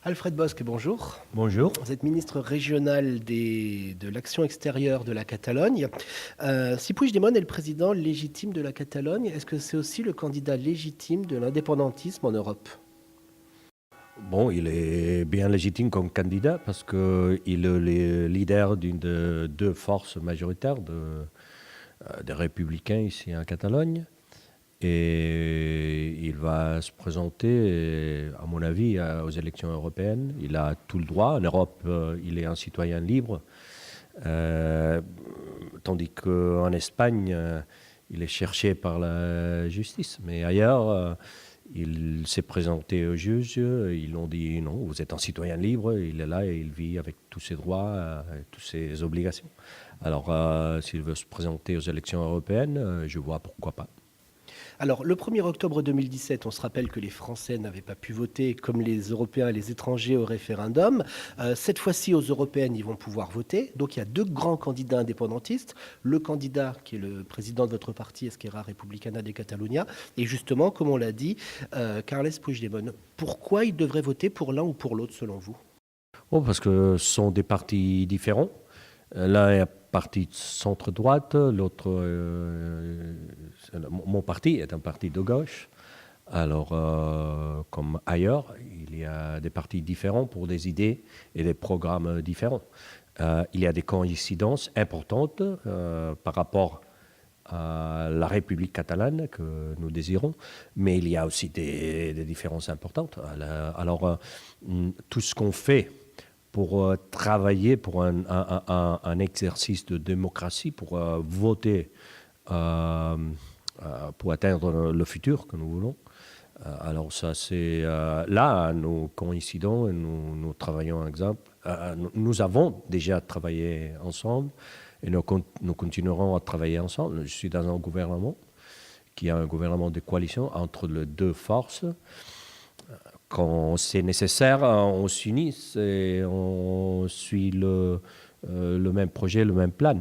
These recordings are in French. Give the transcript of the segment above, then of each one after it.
Alfred Bosque, bonjour. Bonjour. Vous êtes ministre régional de l'action extérieure de la Catalogne. Si Puigdemont est le président légitime de la Catalogne, est-ce que c'est aussi le candidat légitime de l'indépendantisme en Europe? Bon, il est bien légitime comme candidat parce qu'il est le leader d'une de deux forces majoritaires des républicains ici en Catalogne. Et il va se présenter, à mon avis, aux élections européennes. Il a tout le droit. En Europe, il est un citoyen libre. Euh, Tandis qu'en Espagne, il est cherché par la justice. Mais ailleurs, il s'est présenté aux juges. Ils ont dit non, vous êtes un citoyen libre. Il est là et il vit avec tous ses droits et toutes ses obligations. Alors, s'il veut se présenter aux élections européennes, je vois pourquoi pas. Alors, le 1er octobre 2017, on se rappelle que les Français n'avaient pas pu voter comme les Européens et les étrangers au référendum. Cette fois-ci, aux Européennes, ils vont pouvoir voter. Donc, il y a deux grands candidats indépendantistes. Le candidat qui est le président de votre parti, Esquerra Republicana de Catalunya, et justement, comme on l'a dit, Carles Puigdemont. Pourquoi ils devraient voter pour l'un ou pour l'autre, selon vous? Oh, parce que ce sont des partis différents. L'un est un parti de centre-droite, l'autre, mon parti est un parti de gauche. Alors, comme ailleurs, il y a des partis différents pour des idées et des programmes différents. Il y a des coïncidences importantes par rapport à la République catalane que nous désirons, mais il y a aussi des différences importantes. Alors, tout ce qu'on fait pour travailler pour un exercice de démocratie, pour voter pour atteindre le futur que nous voulons. Alors ça, c'est là, nous coïncidons et nous travaillons ensemble. Nous avons déjà travaillé ensemble et nous continuerons à travailler ensemble. Je suis dans un gouvernement qui est un gouvernement de coalition entre les deux forces. Quand c'est nécessaire, on s'unit et on suit le même projet, le même plan.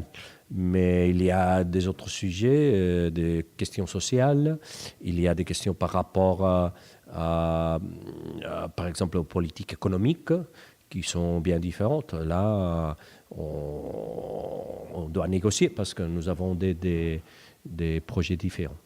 Mais il y a des autres sujets, des questions sociales, il y a des questions par rapport par exemple, aux politiques économiques qui sont bien différentes. Là, on doit négocier parce que nous avons des projets différents.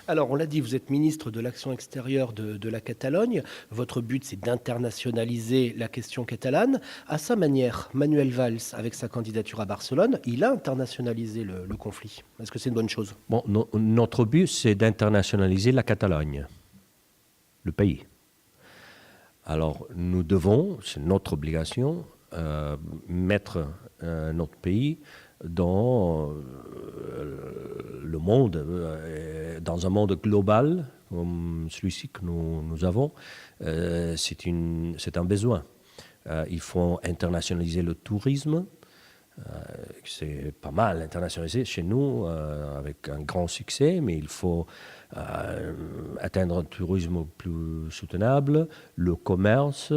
Alors, on l'a dit, vous êtes ministre de l'Action extérieure de la Catalogne. Votre but, c'est d'internationaliser la question catalane. À sa manière, Manuel Valls, avec sa candidature à Barcelone, il a internationalisé le conflit. Est-ce que c'est une bonne chose? Bon, notre but, c'est d'internationaliser la Catalogne, le pays. Alors, nous devons, c'est notre obligation, mettre notre pays dans le monde, dans un monde global comme celui-ci que nous avons. C'est un besoin. Il faut internationaliser le tourisme. C'est pas mal internationalisé chez nous, avec un grand succès, mais il faut atteindre un tourisme plus soutenable, le commerce,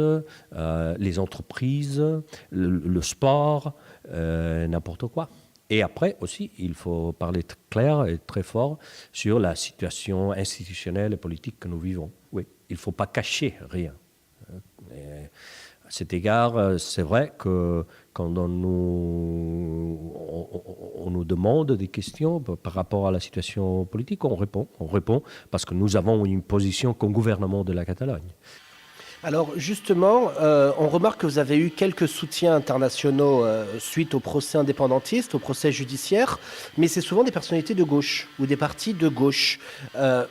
les entreprises, le sport, n'importe quoi. Et après aussi, il faut parler clair et très fort sur la situation institutionnelle et politique que nous vivons. Oui, il ne faut pas cacher rien. Et à cet égard, c'est vrai que quand on nous demande des questions par rapport à la situation politique, on répond. On répond parce que nous avons une position comme gouvernement de la Catalogne. Alors justement, on remarque que vous avez eu quelques soutiens internationaux suite au procès indépendantiste, au procès judiciaire, mais c'est souvent des personnalités de gauche ou des partis de gauche.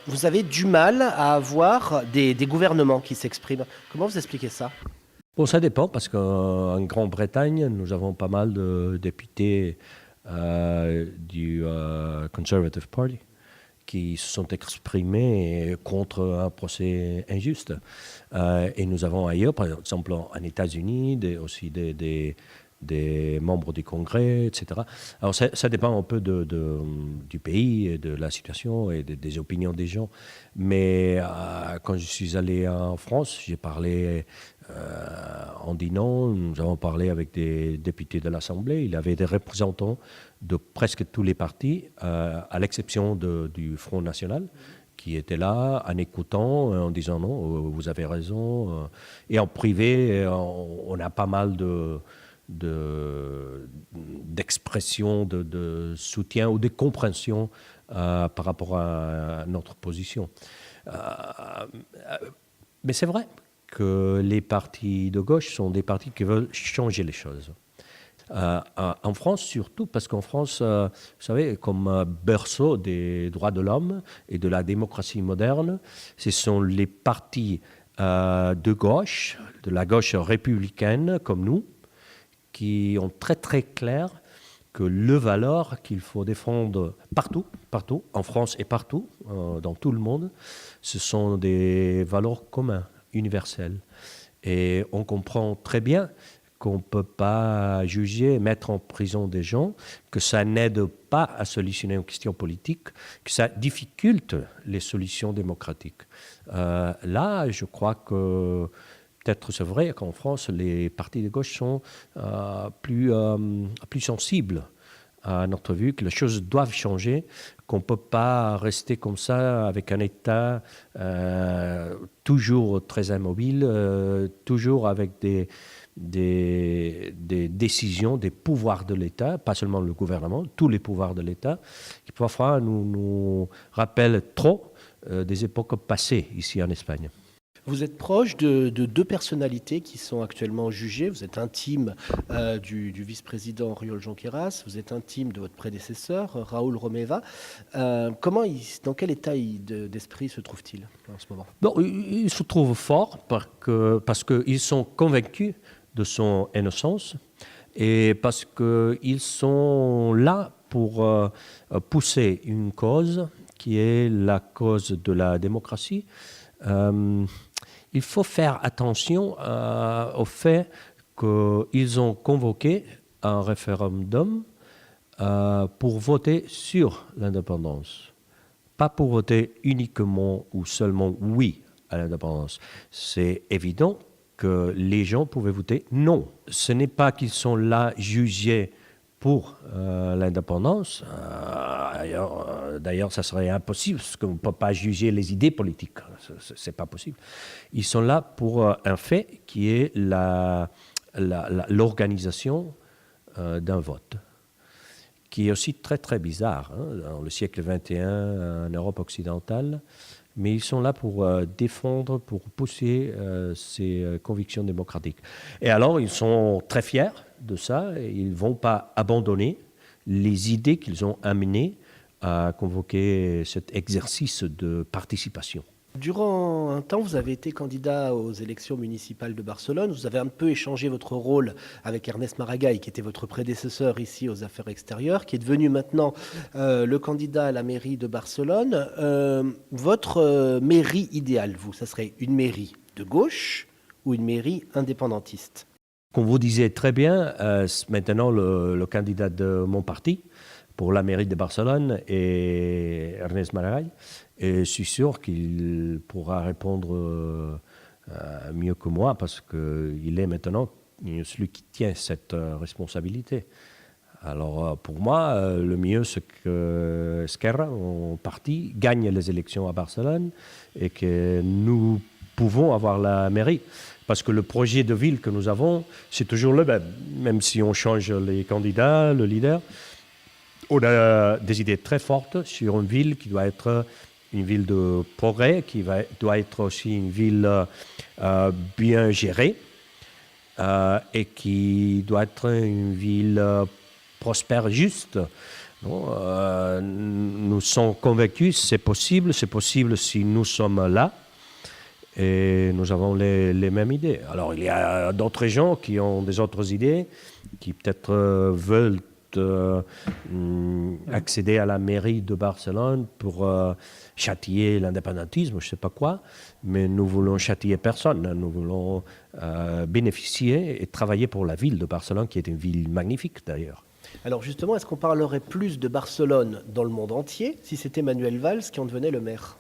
Vous avez du mal à avoir des gouvernements qui s'expriment. Comment vous expliquez ça? Bon, ça dépend parce qu'en Grande-Bretagne, nous avons pas mal de députés du Conservative Party qui se sont exprimés contre un procès injuste. Et nous avons ailleurs, par exemple en États-Unis, aussi des membres du Congrès, etc. Alors ça dépend un peu du pays, et de la situation et des opinions des gens. Mais quand je suis allé en France, j'ai parlé en dînant, nous avons parlé avec des députés de l'Assemblée. Il y avait des représentants de presque tous les partis, à l'exception du Front National, qui étaient là, en écoutant, en disant non, vous avez raison. Et en privé, on a pas mal d'expressions, de soutien ou de compréhension par rapport à notre position. Mais c'est vrai que les partis de gauche sont des partis qui veulent changer les choses. En France surtout, parce qu'en France, vous savez, comme berceau des droits de l'homme et de la démocratie moderne, ce sont les partis de gauche, de la gauche républicaine comme nous, qui ont très très clair que le valeur qu'il faut défendre partout, en France et partout, dans tout le monde, ce sont des valeurs communes, universelles. Et on comprend très bien qu'on ne peut pas juger, mettre en prison des gens, que ça n'aide pas à solutionner une question politique, que ça difficulte les solutions démocratiques. Là, je crois que peut-être c'est vrai qu'en France, les partis de gauche sont plus sensibles à notre vue, que les choses doivent changer, qu'on ne peut pas rester comme ça avec un État toujours très immobile, toujours avec des décisions, des pouvoirs de l'État, pas seulement le gouvernement, tous les pouvoirs de l'État, qui parfois nous rappellent trop des époques passées ici en Espagne. Vous êtes proche de deux personnalités qui sont actuellement jugées. Vous êtes intime du vice-président Oriol Junqueras. Vous êtes intime de votre prédécesseur, Raúl Romeva. Dans quel état d'esprit se trouve-t-il en ce moment? Bon, il se trouve fort parce qu'ils sont convaincus de son innocence et parce qu'ils sont là pour pousser une cause qui est la cause de la démocratie. Il faut faire attention au fait qu'ils ont convoqué un référendum pour voter sur l'indépendance, pas pour voter uniquement ou seulement oui à l'indépendance. C'est évident que les gens pouvaient voter non. Ce n'est pas qu'ils sont là jugés pour l'indépendance. D'ailleurs, ça serait impossible, parce qu'on ne peut pas juger les idées politiques. Ce n'est pas possible. Ils sont là pour un fait qui est l'organisation d'un vote, qui est aussi très, très bizarre dans le siècle XXI en Europe occidentale. Mais ils sont là pour défendre, pour pousser ces convictions démocratiques. Et alors, ils sont très fiers de ça. Et ils ne vont pas abandonner les idées qu'ils ont amenées à convoquer cet exercice de participation. Durant un temps, vous avez été candidat aux élections municipales de Barcelone. Vous avez un peu échangé votre rôle avec Ernest Maragall, qui était votre prédécesseur ici aux Affaires extérieures, qui est devenu maintenant le candidat à la mairie de Barcelone. Votre mairie idéale, ça serait une mairie de gauche ou une mairie indépendantiste? Comme vous disiez très bien, maintenant le candidat de mon parti pour la mairie de Barcelone est Ernest Maragall. Et je suis sûr qu'il pourra répondre mieux que moi parce qu'il est maintenant celui qui tient cette responsabilité. Alors pour moi, le mieux c'est que Esquerra, mon parti, gagne les élections à Barcelone et que nous pouvons avoir la mairie. Parce que le projet de ville que nous avons, c'est toujours le même si on change les candidats, le leader. On a des idées très fortes sur une ville qui doit être une ville de progrès, qui doit être aussi une ville bien gérée et qui doit être une ville prospère, juste. Nous sommes convaincus, c'est possible si nous sommes là et nous avons les mêmes idées. Alors il y a d'autres gens qui ont des autres idées, qui peut-être veulent accéder à la mairie de Barcelone pour châtier l'indépendantisme, je ne sais pas quoi, mais nous voulons châtier personne, nous voulons bénéficier et travailler pour la ville de Barcelone, qui est une ville magnifique d'ailleurs. Alors justement, est-ce qu'on parlerait plus de Barcelone dans le monde entier si c'était Manuel Valls qui en devenait le maire?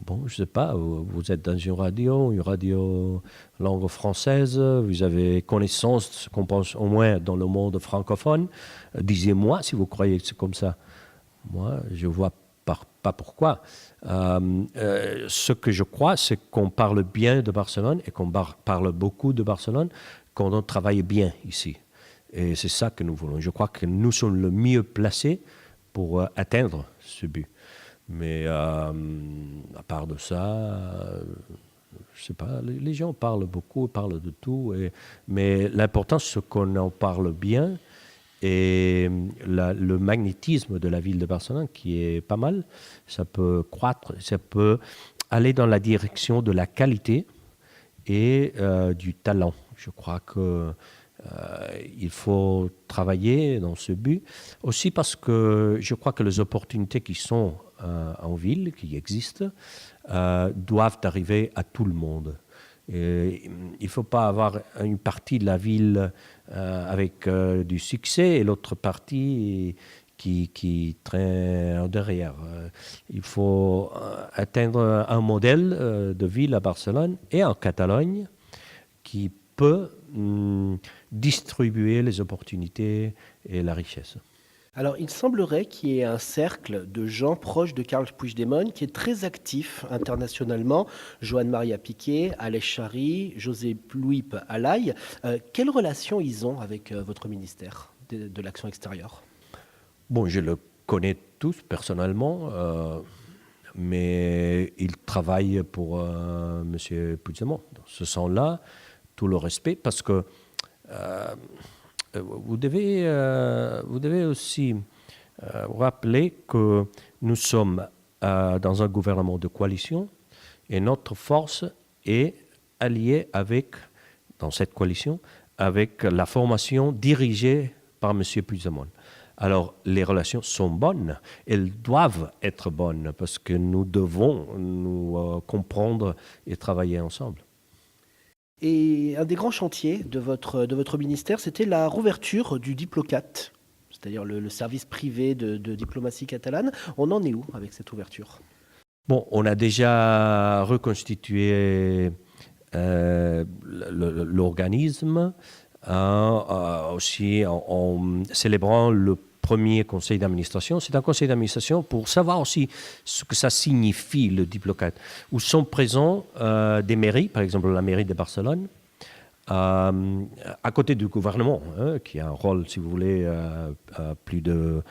Bon, je ne sais pas, vous êtes dans une radio langue française, vous avez connaissance de ce qu'on pense au moins dans le monde francophone. Disez-moi si vous croyez que c'est comme ça. Moi, je ne vois pas pourquoi. Ce que je crois, c'est qu'on parle bien de Barcelone et qu'on parle beaucoup de Barcelone, qu'on travaille bien ici. Et c'est ça que nous voulons. Je crois que nous sommes le mieux placés pour atteindre ce but. Mais à part de ça, je sais pas, les gens parlent beaucoup, parlent de tout. Mais l'important, c'est qu'on en parle bien. Et le magnétisme de la ville de Barcelone, qui est pas mal, ça peut croître, ça peut aller dans la direction de la qualité et du talent. Je crois que il faut travailler dans ce but. Aussi parce que je crois que les opportunités qui sont en ville, qui existent, doivent arriver à tout le monde. Et il ne faut pas avoir une partie de la ville avec du succès et l'autre partie qui traîne derrière. Il faut atteindre un modèle de ville à Barcelone et en Catalogne qui peut distribuer les opportunités et la richesse. Alors, il semblerait qu'il y ait un cercle de gens proches de Carles Puigdemont qui est très actif internationalement. Joan Maria Piqué, Aleix Chari, Josep Louis Alaï. Quelles relations ils ont avec votre ministère de l'Action extérieure? Bon, je le connais tous personnellement, mais ils travaillent pour M. Puigdemont. Dans ce sens-là, tout le respect, parce que vous devez aussi rappeler que nous sommes dans un gouvernement de coalition et notre force est alliée dans cette coalition, avec la formation dirigée par M. Puigdemont. Alors, les relations sont bonnes, elles doivent être bonnes, parce que nous devons nous comprendre et travailler ensemble. Et un des grands chantiers de votre ministère, c'était la rouverture du Diplocat, c'est-à-dire le service privé de diplomatie catalane. On en est où avec cette ouverture? Bon, on a déjà reconstitué l'organisme, aussi en célébrant le premier conseil d'administration. C'est un conseil d'administration pour savoir aussi ce que ça signifie, le Diplocat, où sont présents des mairies, par exemple la mairie de Barcelone, à côté du gouvernement, qui a un rôle, si vous voulez, plus de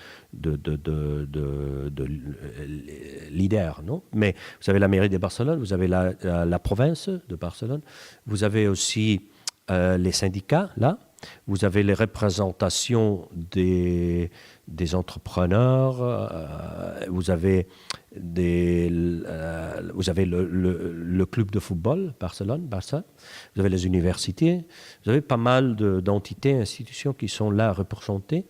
leader, non? Mais vous avez la mairie de Barcelone, vous avez la province de Barcelone, vous avez aussi les syndicats, là. Vous avez les représentations des entrepreneurs, vous avez le club de football, Barça, vous avez les universités, vous avez pas mal d'entités, institutions qui sont là représentées.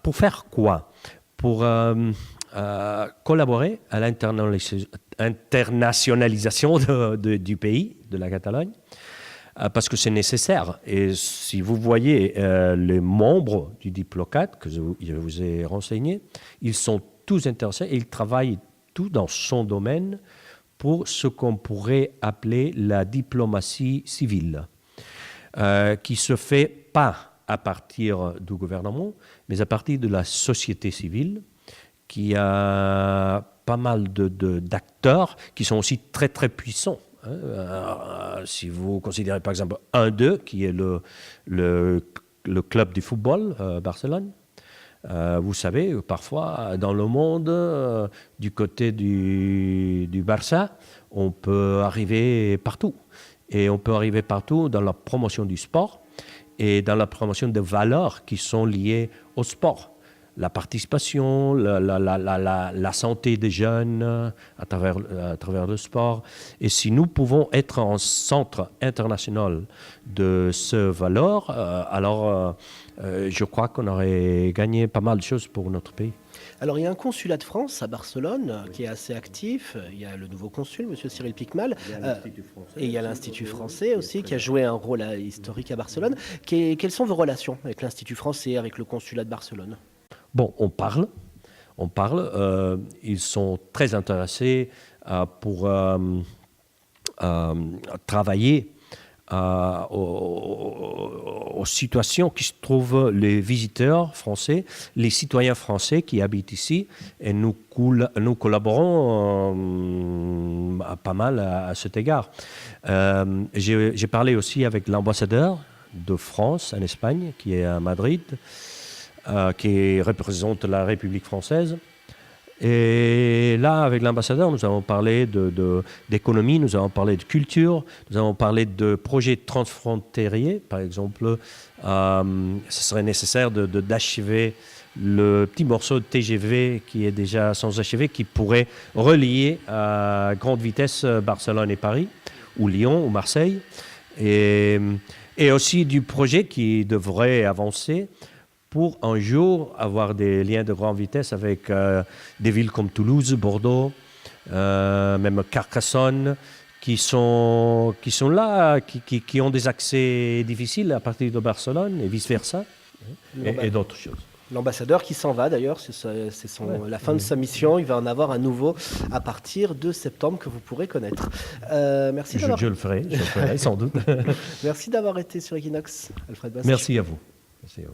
Pour faire quoi? Pour collaborer à l'internationalisation du pays, de la Catalogne. Parce que c'est nécessaire. Et si vous voyez les membres du Diplocat que je vous ai renseigné, ils sont tous intéressés et ils travaillent tous dans son domaine pour ce qu'on pourrait appeler la diplomatie civile, qui se fait pas à partir du gouvernement, mais à partir de la société civile, qui a pas mal d'acteurs qui sont aussi très très puissants. Si vous considérez par exemple 1-2, qui est le club du football, Barcelone, vous savez, parfois dans le monde, du côté du Barça, on peut arriver partout. Et on peut arriver partout dans la promotion du sport et dans la promotion des valeurs qui sont liées au sport. La participation, la santé des jeunes à travers le sport. Et si nous pouvons être un centre international de ces valeurs, alors je crois qu'on aurait gagné pas mal de choses pour notre pays. Alors, il y a un consulat de France à Barcelone qui est assez actif. Il y a le nouveau consul, M. Cyril Picmal. Et il y a l'Institut français aussi qui a joué un rôle historique à Barcelone. Quelles sont vos relations avec l'Institut français, avec le consulat de Barcelone? Bon, on parle. Ils sont très intéressés pour travailler aux situations qui se trouvent les visiteurs français, les citoyens français qui habitent ici, et nous collaborons pas mal à cet égard. J'ai parlé aussi avec l'ambassadeur de France en Espagne, qui est à Madrid, qui représente la République française. Et là, avec l'ambassadeur, nous avons parlé d'économie, nous avons parlé de culture, nous avons parlé de projets transfrontaliers. Par exemple, ce serait nécessaire d'achever le petit morceau de TGV qui est déjà sans achever, qui pourrait relier à grande vitesse Barcelone et Paris, ou Lyon, ou Marseille. Et aussi du projet qui devrait avancer pour un jour avoir des liens de grande vitesse avec des villes comme Toulouse, Bordeaux, même Carcassonne, qui sont là, qui ont des accès difficiles à partir de Barcelone et vice-versa, et d'autres choses. L'ambassadeur qui s'en va d'ailleurs, la fin de sa mission. Il va en avoir un nouveau à partir de septembre que vous pourrez connaître. Merci d'avoir... Je le ferai sans doute. Merci d'avoir été sur Equinox, Alfred Basque. Merci à vous. Merci à vous.